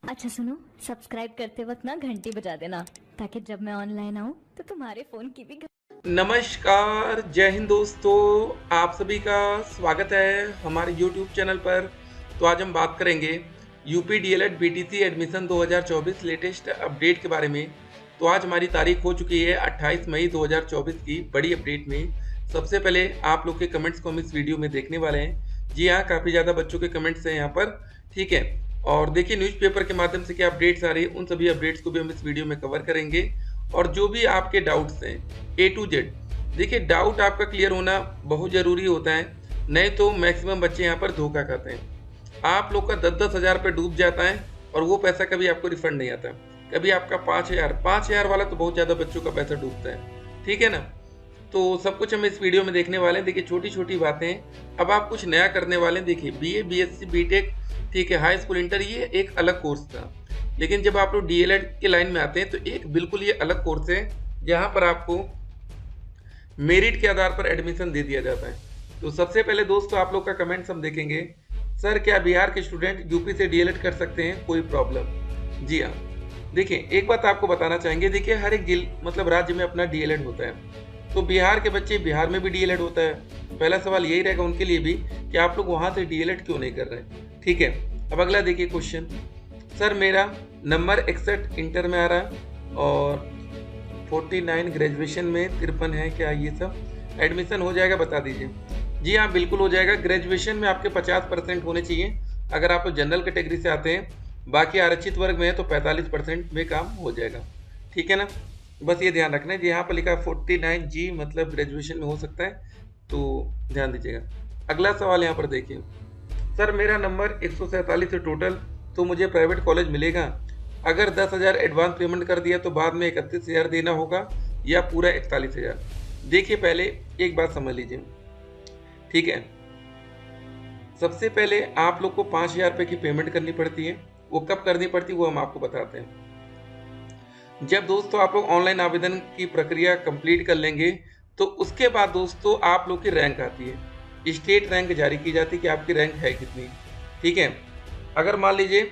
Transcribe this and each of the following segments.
अच्छा सुनो, सब्सक्राइब करते वक्त ना घंटी बजा देना ताकि जब मैं ऑनलाइन आऊँ तो तुम्हारे फोन की भी नमस्कार, जय हिंद दोस्तों, आप सभी का स्वागत है हमारे यूट्यूब चैनल पर। तो आज हम बात करेंगे UP DElEd BTC admission 2024 latest update के बारे में। तो आज हमारी तारीख हो चुकी है 28 मई 2024 की बड़ी अपडेट में। सबसे पहले आप लोग के कमेंट्स को हम इस वीडियो में देखने वाले हैं। जी हाँ, काफ़ी ज़्यादा बच्चों के कमेंट्स हैं यहाँ पर, ठीक है। और देखिए न्यूज़पेपर के माध्यम से क्या अपडेट्स आ रही है, उन सभी अपडेट्स को भी हम इस वीडियो में कवर करेंगे। और जो भी आपके डाउट्स हैं ए टू जेड, देखिए डाउट आपका क्लियर होना बहुत ज़रूरी होता है, नहीं तो मैक्सिमम बच्चे यहाँ पर धोखा खाते हैं। आप लोग का 10-10 हज़ार रुपये डूब जाता है और वो पैसा कभी आपको रिफंड नहीं आता। कभी आपका 5,000 वाला तो बहुत ज़्यादा बच्चों का पैसा डूबता है, ठीक है ना। तो सब कुछ हम इस वीडियो में देखने वाले हैं। देखिए छोटी छोटी बातें, अब आप कुछ नया करने वाले हैं। देखिए बीए, बीएससी, बीटेक, ठीक है, हाई स्कूल, इंटर, ये एक अलग कोर्स था। लेकिन जब आप लोग डीएलएड के लाइन में आते हैं तो एक बिल्कुल ये अलग कोर्स है, जहाँ पर आपको मेरिट के आधार पर एडमिशन दे दिया जाता है। तो सबसे पहले दोस्तों आप लोग का कमेंट्स हम देखेंगे। सर क्या बिहार के स्टूडेंट यूपी से डीएलएड कर सकते हैं, कोई प्रॉब्लम? जी हाँ, देखिए एक बात आपको बताना चाहेंगे। देखिए हर एक मतलब राज्य में अपना डीएलएड होता है। तो बिहार के बच्चे, बिहार में भी डीएलएड होता है। पहला सवाल यही रहेगा उनके लिए भी कि आप लोग वहाँ से डीएलएड क्यों नहीं कर रहे हैं, ठीक है। अब अगला देखिए क्वेश्चन। सर मेरा नंबर 61 इंटर में आ रहा है और 49 ग्रेजुएशन में, 53 है, क्या ये सब एडमिशन हो जाएगा, बता दीजिए। जी हाँ, बिल्कुल हो जाएगा। ग्रेजुएशन में आपके 50% होने चाहिए अगर आप जनरल कैटेगरी से आते हैं। बाकी आरक्षित वर्ग में है तो 45% में काम हो जाएगा, ठीक है ना। बस ये ध्यान रखना है, यहाँ पर लिखा 49 जी मतलब ग्रेजुएशन में हो सकता है, तो ध्यान दीजिएगा। अगला सवाल यहाँ पर देखिए। सर मेरा नंबर 147 है टोटल, तो मुझे प्राइवेट कॉलेज मिलेगा? अगर 10,000 एडवांस पेमेंट कर दिया तो बाद में 31,000 देना होगा या पूरा 41,000? देखिए पहले एक बात समझ लीजिए, ठीक है। सबसे पहले आप लोग को 5,000 रुपये की पेमेंट करनी पड़ती है। वो कब करनी पड़ती है वो हम आपको बताते हैं। जब दोस्तों आप लोग ऑनलाइन आवेदन की प्रक्रिया कंप्लीट कर लेंगे तो उसके बाद दोस्तों आप लोग की रैंक आती है, स्टेट रैंक जारी की जाती है कि आपकी रैंक है कितनी, ठीक है। अगर मान लीजिए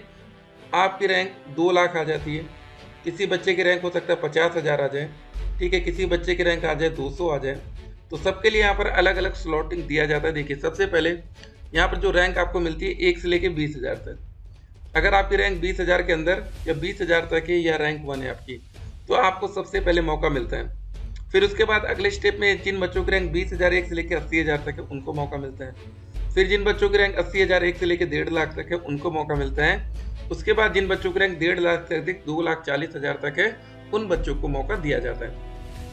आपकी रैंक 2 लाख आ जाती है, किसी बच्चे की रैंक हो सकता है 50,000 आ जाए, ठीक है, किसी बच्चे की रैंक आ जाए 200 आ जाए। तो सबके लिए यहाँ पर अलग अलग स्लॉटिंग दिया जाता है। देखिए सबसे पहले यहाँ पर जो रैंक आपको मिलती है 1 से लेकर 20,000 तक। अगर आपकी रैंक 20,000 के अंदर या 20,000 तक है या रैंक 1 है आपकी, तो आपको सबसे पहले मौका मिलता है। फिर उसके बाद अगले स्टेप में जिन बच्चों की रैंक 20,000 1 से लेकर 80,000 तक है उनको मौका मिलता है। फिर जिन बच्चों की रैंक 80,000 1 से लेकर 1.5 लाख तक है उनको मौका मिलता है। उसके बाद जिन बच्चों की रैंक 1.5 लाख से अधिक 2,40,000 तक है उन बच्चों को मौका दिया जाता है,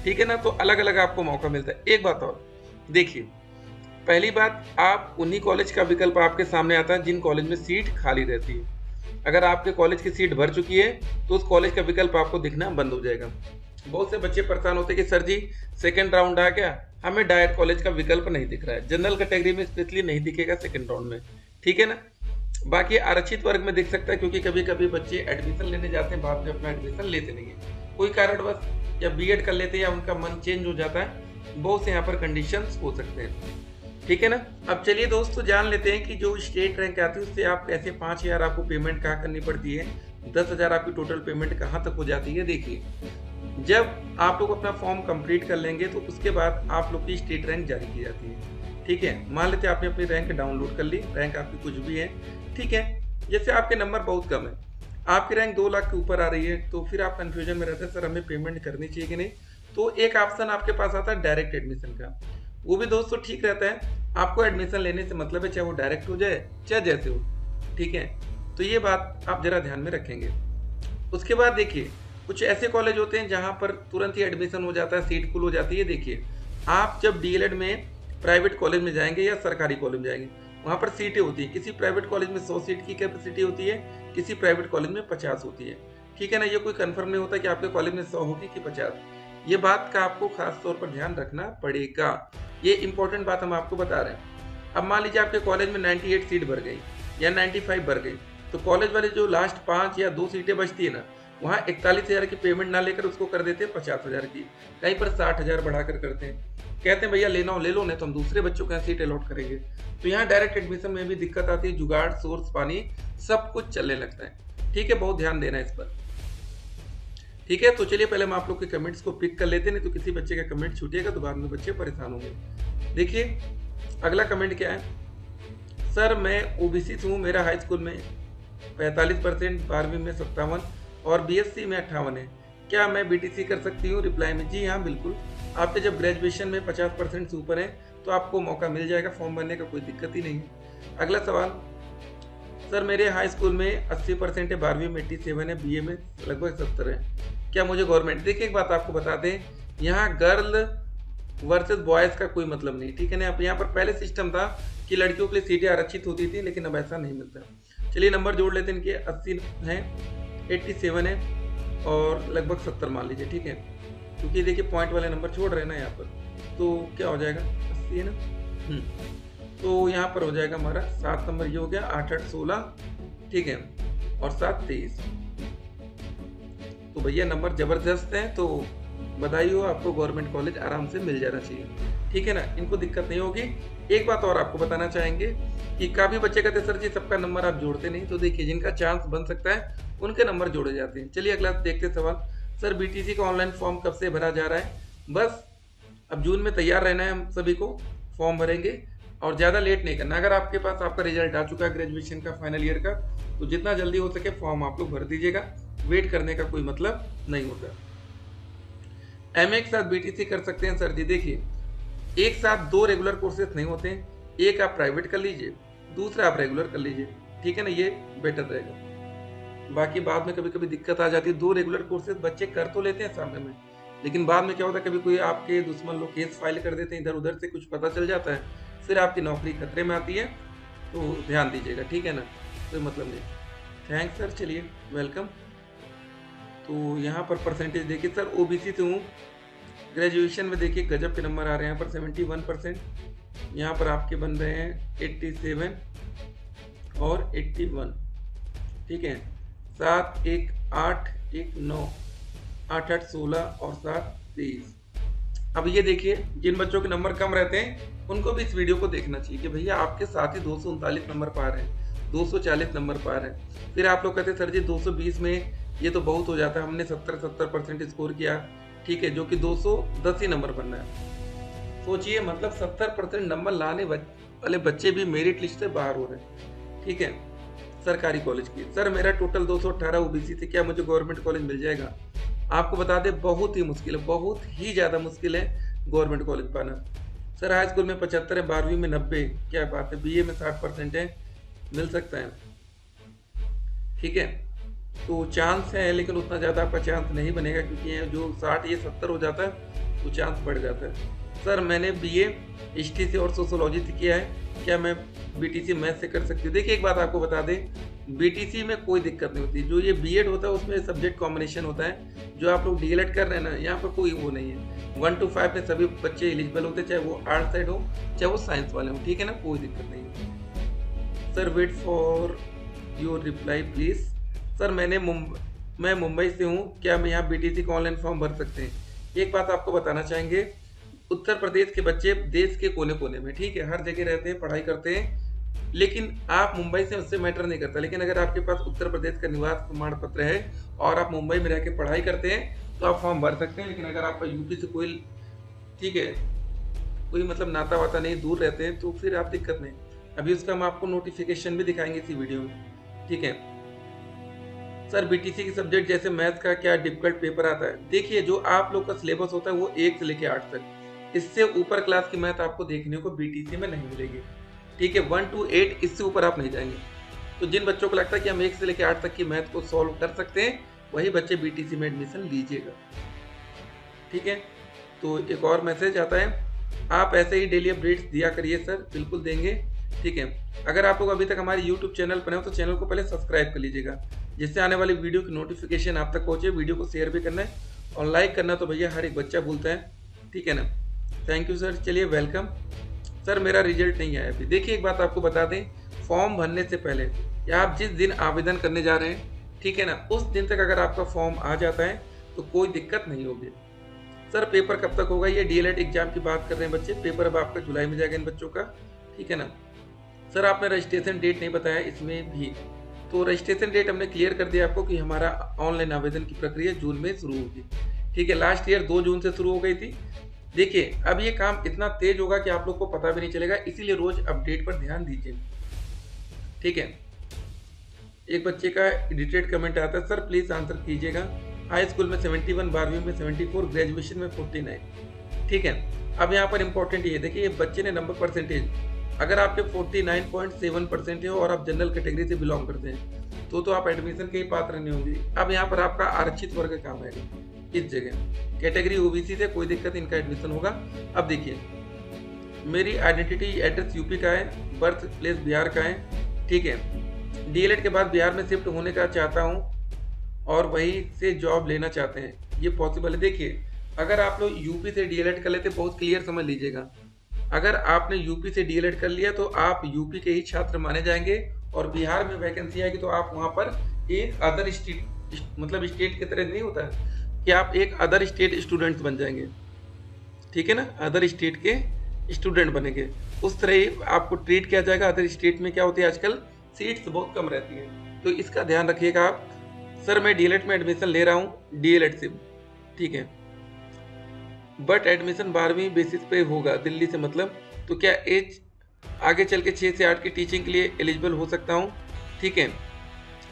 ठीक है ना। तो अलग अलग आपको मौका मिलता है। एक बात और देखिए, पहली बात, आप उन्हीं कॉलेज का विकल्प आपके सामने आता है जिन कॉलेज में सीट खाली रहती है। अगर आपके कॉलेज की सीट भर चुकी है तो उस कॉलेज का विकल्प आपको दिखना बंद हो जाएगा। बहुत से बच्चे परेशान होते हैं कि सर जी सेकंड राउंड आ गया, हमें डायरेक्ट कॉलेज का विकल्प नहीं दिख रहा है। जनरल कैटेगरी में स्पेशली नहीं दिखेगा सेकंड राउंड में, ठीक है ना। बाकी आरक्षित वर्ग में दिख सकता है, क्योंकि कभी कभी बच्चे एडमिशन लेने जाते हैं, बाद में अपना एडमिशन लेते नहीं है, कोई कारणवश या बीएड कर लेते हैं या उनका मन चेंज हो जाता है। बहुत से यहाँ पर कंडीशंस हो सकते हैं, ठीक है ना। अब चलिए दोस्तों जान लेते हैं कि जो स्टेट रैंक आती है उससे आप कैसे 5,000 आपको पेमेंट कहाँ करनी पड़ती है, 10,000 आपकी टोटल पेमेंट कहाँ तक हो जाती है। देखिए जब आप लोग अपना फॉर्म कंप्लीट कर लेंगे तो उसके बाद आप लोग की स्टेट रैंक जारी की जाती है, ठीक है। मान लेते हैं आपने अपनी रैंक डाउनलोड कर ली, रैंक आपकी कुछ भी है, ठीक है। जैसे आपके नंबर बहुत कम है, आपकी रैंक 2 लाख के ऊपर आ रही है, तो फिर आप कंफ्यूजन में रहते हैं सर हमें पेमेंट करनी चाहिए कि नहीं। तो एक ऑप्शन आपके पास आता है डायरेक्ट एडमिशन का, वो भी दोस्तों ठीक रहता है। आपको एडमिशन लेने से मतलब है, चाहे वो डायरेक्ट हो जाए चाहे जैसे हो, ठीक है। तो ये बात आप जरा ध्यान में रखेंगे। उसके बाद देखिए कुछ ऐसे कॉलेज होते हैं जहाँ पर तुरंत ही एडमिशन हो जाता है, सीट फुल हो जाती है। देखिए आप जब डीएलएड में प्राइवेट कॉलेज में जाएंगे या सरकारी कॉलेज में जाएंगे, वहाँ पर सीटें होती हैं। किसी प्राइवेट कॉलेज में 100 सीट की कैपेसिटी होती है, किसी प्राइवेट कॉलेज में 50 होती है, ठीक है ना। ये कोई कंफर्म नहीं होता कि आपके कॉलेज में 100 होगी कि 50। ये बात का आपको खास तौर पर ध्यान रखना पड़ेगा, ये इंपॉर्टेंट बात हम आपको बता रहे हैं। अब मान लीजिए आपके कॉलेज में 98 सीट भर गई या 95 भर गई, तो कॉलेज वाले जो लास्ट 5 या 2 सीटें बचती है ना, वहाँ 41,000 की पेमेंट ना लेकर उसको कर देते हैं 50,000 की, कहीं पर 60,000 बढ़ाकर करते हैं। कहते हैं भैया लेना हो ले लो, नहीं तो हम दूसरे बच्चों को सीट अलॉट करेंगे। तो यहाँ डायरेक्ट एडमिशन में भी दिक्कत आती है, जुगाड़, सोर्स, पानी सब कुछ चलने लगता है। ठीक है, बहुत ध्यान देना इस पर। ठीक है, तो चलिए पहले हम आप लोग के कमेंट्स को पिक कर लेते हैं, नहीं तो किसी बच्चे का कमेंट छूटेगा तो बाद में बच्चे परेशान होंगे। देखिए अगला कमेंट क्या है, सर मैं ओबीसी से हूँ, मेरा हाई स्कूल में 45%, 12वीं में 57 और बीएससी में 58 है, क्या मैं बीटीसी कर सकती हूँ? रिप्लाई में जी हाँ बिल्कुल, आपके जब ग्रेजुएशन में 50% से ऊपर है तो आपको मौका मिल जाएगा फॉर्म भरने का, कोई दिक्कत ही नहीं है। अगला सवाल, सर मेरे हाई स्कूल में 80% है, 12वीं में 87 है, बीए में लगभग 70 है, क्या मुझे गवर्नमेंट? देखिए एक बात आपको बता दें, यहाँ गर्ल वर्सेस बॉयज़ का कोई मतलब नहीं, ठीक है ना। यहाँ पर पहले सिस्टम था कि लड़कियों के लिए सीटें आरक्षित होती थी, लेकिन अब ऐसा नहीं मिलता। चलिए नंबर जोड़ लेते हैं इनके, 80 है, 87 है और लगभग 70 मान लीजिए, ठीक है, क्योंकि देखिए पॉइंट वाले नंबर छोड़ रहे हैं ना यहाँ पर, तो क्या हो जाएगा 80 है ना, तो यहाँ पर हो जाएगा हमारा 7 नंबर, ये हो गया 8 8 16, ठीक है, और 7 23। तो भैया नंबर जबरदस्त है, तो बधाई हो आपको, गवर्नमेंट कॉलेज आराम से मिल जाना चाहिए, ठीक है ना, इनको दिक्कत नहीं होगी। एक बात और आपको बताना चाहेंगे कि काफी बच्चे कहते हैं सर जी सबका नंबर आप जोड़ते नहीं, तो देखिए जिनका चांस बन सकता है उनके नंबर जोड़े जाते हैं। चलिए अगला देखते सवाल, सर बीटीसी का ऑनलाइन फॉर्म कब से भरा जा रहा है? बस अब जून में तैयार रहना है, हम सभी को फॉर्म भरेंगे और ज़्यादा लेट नहीं करना। अगर आपके पास आपका रिजल्ट आ चुका है ग्रेजुएशन का फाइनल ईयर का, तो जितना जल्दी हो सके फॉर्म आप लोग भर दीजिएगा, वेट करने का कोई मतलब नहीं होता। एमए के साथ बीटीसी कर सकते हैं सर जी, देखिए एक साथ 2 रेगुलर कोर्सेज नहीं होते हैं, एक आप प्राइवेट कर लीजिए, दूसरा आप रेगुलर कर लीजिए, ठीक है ना, ये बेटर रहेगा। बाकी बाद में कभी कभी दिक्कत आ जाती है, 2 रेगुलर कोर्सेज बच्चे कर तो लेते हैं सामने में, लेकिन बाद में क्या होता है कभी कोई आपके दुश्मन लोग केस फाइल कर देते हैं, इधर उधर से कुछ पता चल जाता है, फिर आपकी नौकरी खतरे में आती है, तो ध्यान दीजिएगा, ठीक है ना, कोई मतलब नहीं। थैंक्स सर, चलिए वेलकम। तो यहाँ पर परसेंटेज देखिए सर, ओबीसी से हूँ, ग्रेजुएशन में देखिए गजब के नंबर आ रहे हैं यहाँ पर 71%, यहाँ पर आपके बन रहे हैं 87 और 81, ठीक है, 7 1 8 1 9 8 8 16 और 7 23। अब ये देखिए जिन बच्चों के नंबर कम रहते हैं उनको भी इस वीडियो को देखना चाहिए कि भैया आपके साथ ही 239 नंबर पा रहे हैं, 240 नंबर पा रहे हैं। फिर आप लोग कहते हैं सर जी 220 में ये तो बहुत हो जाता है, हमने 70% स्कोर किया, ठीक है, जो कि 210 ही नंबर बनना है। सोचिए मतलब 70% नंबर लाने वाले बच्चे भी मेरिट लिस्ट से बाहर हो रहे हैं, ठीक है, सरकारी कॉलेज की। सर मेरा टोटल 218 ओबीसी से, क्या मुझे गवर्नमेंट कॉलेज मिल जाएगा? आपको बता दें बहुत ही मुश्किल है, बहुत ही ज़्यादा मुश्किल है गवर्नमेंट कॉलेज पाना। सर हाई स्कूल में 75 है, 12वीं में 90, क्या बात है, बीए में 60% है, मिल सकता है, ठीक है, तो चांस है, लेकिन उतना ज़्यादा आपका चांस नहीं बनेगा, क्योंकि ये जो 60 ये 70 हो जाता है तो चांस बढ़ जाता है। सर मैंने बीए हिस्ट्री से और सोशोलॉजी से किया है, क्या मैं बीटीसी मैथ से कर सकती हूँ? देखिए एक बात आपको बता दें, बीटीसी में कोई दिक्कत नहीं होती, जो ये बीएड होता है उसमें सब्जेक्ट कॉम्बिनेशन होता है, जो आप लोग डीएलएड कर रहे हैं ना, यहाँ पर कोई वो नहीं है, 1 to 5 में सभी बच्चे एलिजिबल होते हैं, चाहे वो आर्ट साइड हो चाहे वो साइंस वाले हो, ठीक है ना, कोई दिक्कत नहीं है। Sir wait for your reply please. Sir मैं मुंबई से हूँ, क्या मैं यहाँ बीटीसी का ऑनलाइन फॉर्म भर सकते हैं? एक बात आपको बताना चाहेंगे, उत्तर प्रदेश के बच्चे देश के कोने कोने में, ठीक है, हर जगह रहते हैं, पढ़ाई करते हैं, लेकिन आप मुंबई से, उससे मैटर नहीं करता। लेकिन अगर आपके पास उत्तर प्रदेश का निवास प्रमाण पत्र है और आप मुंबई में रह के पढ़ाई करते हैं तो आप फॉर्म भर सकते हैं। लेकिन अगर आपका यूपी से कोई, ठीक है, कोई मतलब नाता वाता नहीं, दूर रहते हैं, तो फिर आप दिक्कत नहीं। अभी उसका हम आपको नोटिफिकेशन भी दिखाएंगे इसी वीडियो में, ठीक है। सर बीटीसी के सब्जेक्ट जैसे मैथ का क्या डिफिकल्ट पेपर आता है? देखिए जो आप लोग का सिलेबस होता है वो 1 से लेकर 8 तक, इससे ऊपर क्लास की मैथ आपको देखने को बीटीसी में नहीं मिलेगी, ठीक है, 1 to 8 इससे ऊपर आप नहीं जाएंगे। तो जिन बच्चों को लगता है कि हम 1 से लेकर 8 तक की मैथ को सॉल्व कर सकते हैं, वही बच्चे बीटीसी में एडमिशन लीजिएगा, ठीक है। तो एक और मैसेज आता है, आप ऐसे ही डेली अपडेट्स दिया करिए सर, बिल्कुल देंगे, ठीक है। अगर आप लोग अभी तक हमारे यूट्यूब चैनल पर हो तो चैनल को पहले सब्सक्राइब कर लीजिएगा, जिससे आने वाली वीडियो की नोटिफिकेशन आप तक पहुंचे। वीडियो को शेयर भी करना है और लाइक करना तो भैया हर एक बच्चा भूलता है, ठीक है ना। थैंक यू सर, चलिए वेलकम। सर मेरा रिजल्ट नहीं आया अभी। देखिए एक बात आपको बता दें, फॉर्म भरने से पहले या आप जिस दिन आवेदन करने जा रहे हैं, ठीक है ना, उस दिन तक अगर आपका फॉर्म आ जाता है तो कोई दिक्कत नहीं होगी। सर पेपर कब तक होगा? ये डीएलएड एग्जाम की बात कर रहे हैं बच्चे, पेपर अब आपका जुलाई में जाएगा इन बच्चों का, ठीक है ना। सर आपने रजिस्ट्रेशन डेट नहीं बताया इसमें भी, तो रजिस्ट्रेशन डेट हमने क्लियर कर दिया आपको कि हमारा ऑनलाइन आवेदन की प्रक्रिया जून में शुरू होगी। ठीक है, लास्ट ईयर 2 जून से शुरू हो गई थी। देखिए अब ये काम इतना तेज होगा कि आप लोग को पता भी नहीं चलेगा, इसीलिए रोज अपडेट पर ध्यान दीजिए। ठीक है, एक बच्चे का एडिटेड कमेंट आता है, सर प्लीज आंसर कीजिएगा। हाई स्कूल में 71, 12वीं में 74, ग्रेजुएशन में 49। ठीक है, अब यहाँ पर इंपॉर्टेंट ये देखिए, बच्चे ने नंबर परसेंटेज, अगर आपके 49.7% है और आप जनरल कैटेगरी से बिलोंग करते हैं तो आप एडमिशन के ही पात्र नहीं होंगे। अब यहाँ पर आपका आरक्षित वर्ग काम आएगा इस जगह, कैटेगरी ओबीसी से कोई दिक्कत, इनका एडमिशन होगा। अब देखिए मेरी आइडेंटिटी एड्रेस यूपी का है, बर्थ प्लेस बिहार का है। ठीक है, डीएलएड के बाद बिहार में शिफ्ट होने का चाहता हूँ और वहीं से जॉब लेना चाहते हैं, ये पॉसिबल है। देखिए अगर आप लोग यूपी से डीएलएड कर लेते, बहुत क्लियर समझ लीजिएगा, अगर आपने यूपी से डीएलएड कर लिया तो आप यूपी के ही छात्र माने जाएंगे और बिहार में वैकेंसी आएगी तो आप वहां पर एक अदर स्टेट, मतलब स्टेट की तरह नहीं होता है कि आप एक अदर स्टेट स्टूडेंट बन जाएंगे। ठीक है ना, अदर स्टेट के स्टूडेंट बनेंगे, उस तरह ही आपको ट्रीट किया जाएगा। अदर स्टेट में क्या होती है, आजकल सीट्स बहुत कम रहती है, तो इसका ध्यान रखिएगा आप। सर मैं डीएलएड में एडमिशन ले रहा हूँ, डीएलएड से, ठीक है, बट एडमिशन 12वीं बेसिस पे होगा दिल्ली से, मतलब तो क्या एज आगे चल के 6 से 8 की टीचिंग के लिए एलिजिबल हो सकता हूँ। ठीक है,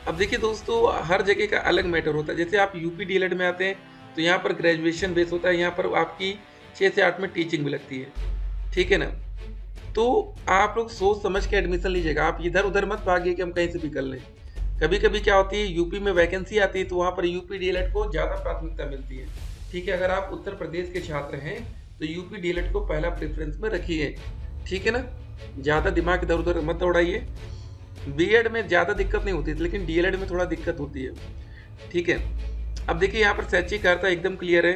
अब देखिए दोस्तों हर जगह का अलग मैटर होता है। जैसे आप यूपी डीएलएड में आते हैं तो यहाँ पर ग्रेजुएशन बेस होता है, यहाँ पर आपकी 6 से 8 में टीचिंग भी लगती है। ठीक है ना, तो आप लोग सोच समझ के एडमिशन लीजिएगा, आप इधर उधर मत भागिए कि हम कहीं से भी कर लें। कभी कभी क्या होती है, यूपी में वैकेंसी आती है तो वहाँ पर यूपी डीएलएड को ज़्यादा प्राथमिकता मिलती है। ठीक है, अगर आप उत्तर प्रदेश के छात्र हैं तो यूपी डीएलएड को पहला प्रेफरेंस में रखिए। ठीक है ना, ज़्यादा दिमाग इधर उधर मत दौड़ाइए। बीएड में ज़्यादा दिक्कत नहीं होती लेकिन डीएलएड में थोड़ा दिक्कत होती है। ठीक है, अब देखिए यहाँ पर शैक्षिक अर्हता एकदम क्लियर है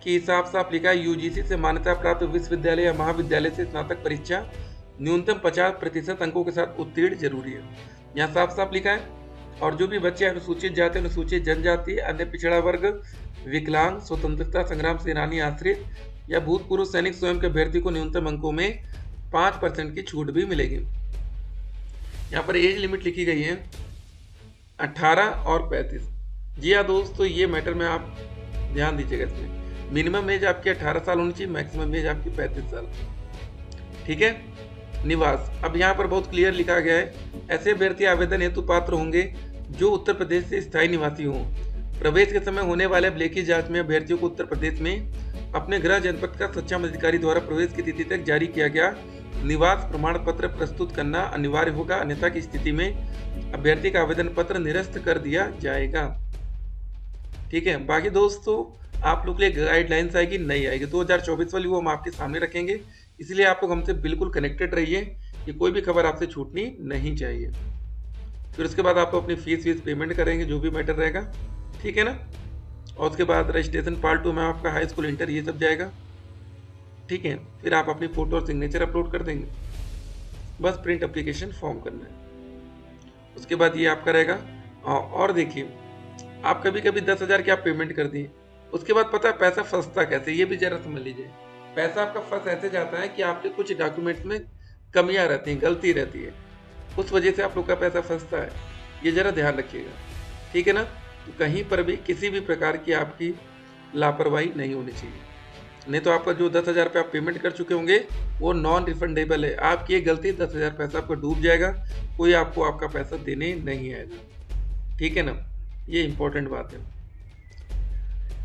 कि साफ साफ लिखा है, यूजीसी से मान्यता प्राप्त विश्वविद्यालय या महाविद्यालय से स्नातक परीक्षा न्यूनतम 50% अंकों के साथ उत्तीर्ण जरूरी है, यहाँ साफ साफ लिखा है। और जो भी बच्चे अनुसूचित जाति, अनुसूचित जनजाति, अन्य पिछड़ा वर्ग, विकलांग, स्वतंत्रता संग्राम सेनानी आश्रित या भूतपूर्व सैनिक स्वयं के अभ्यर्थी को न्यूनतम अंकों में 5% की छूट भी मिलेगी। यहाँ पर एज लिमिट लिखी गई है 18 और 35। जी हाँ दोस्तों, ये मैटर में आप ध्यान दीजिएगा। इसमें मिनिमम एज आपकी 18 साल होनी चाहिए, मैक्सिमम एज आपकी 35 साल। ठीक है, निवास अब यहाँ पर बहुत क्लियर लिखा गया है, ऐसे अभ्यर्थी आवेदन हेतु पात्र होंगे जो उत्तर प्रदेश से स्थायी निवासी हों। प्रवेश के समय होने वाले लेखी जांच में अभ्यर्थियों को उत्तर प्रदेश में अपने गृह जनपद का सक्षम अधिकारी द्वारा प्रवेश की तिथि तक जारी किया गया निवास प्रमाण पत्र प्रस्तुत करना अनिवार्य होगा, अन्यथा की स्थिति में अभ्यर्थी का आवेदन पत्र निरस्त कर दिया जाएगा। ठीक है, बाकी दोस्तों आप लोग के लिए गाइडलाइंस आएगी, नहीं आएगी 2024 वाली, वो हम आपके सामने रखेंगे। इसलिए आप लोग हमसे बिल्कुल कनेक्टेड रहिए कि कोई भी खबर आपसे छूटनी नहीं चाहिए। फिर उसके बाद आप अपनी फीस पेमेंट करेंगे, जो भी मैटर रहेगा। ठीक है ना, और उसके बाद रजिस्ट्रेशन पार्ट 2 में आपका हाई स्कूल इंटर ये सब जाएगा। ठीक है, फिर आप अपनी फोटो और सिग्नेचर अपलोड कर देंगे, बस प्रिंट एप्लीकेशन फॉर्म करना है। उसके बाद ये आपका रहेगा। और देखिए आप कभी कभी 10,000 की आप पेमेंट कर दिए, उसके बाद पता है पैसा फंसता कैसे, ये भी जरा समझ लीजिए। पैसा आपका फंस ऐसे जाता है कि आपके कुछ डॉक्यूमेंट्स में कमियां रहती हैं, गलती रहती है, उस वजह से आप लोग का पैसा फंसता है, ये जरा ध्यान रखिएगा। ठीक है ना, तो कहीं पर भी किसी भी प्रकार की आपकी लापरवाही नहीं होनी चाहिए, नहीं तो आपका जो 10,000 रुपये आप पेमेंट कर चुके होंगे वो नॉन रिफंडेबल है। आपकी एक गलती 10,000 पैसा आपका डूब जाएगा, कोई आपको आपका पैसा देने नहीं आएगा। ठीक है ना, ये इंपॉर्टेंट बात है।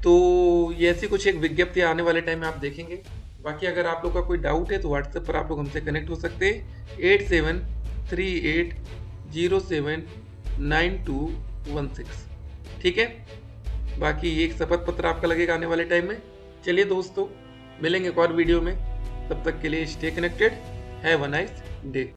तो ये ऐसी कुछ एक विज्ञप्ति आने वाले टाइम में आप देखेंगे। बाकी अगर आप लोग का कोई डाउट है तो व्हाट्सएप पर आप लोग हमसे कनेक्ट हो सकते हैं 8738079216। ठीक है, बाकी एक शपथ पत्र आपका लगेगा आने वाले टाइम में। चलिए दोस्तों, मिलेंगे एक और वीडियो में, तब तक के लिए stay connected, have a nice day.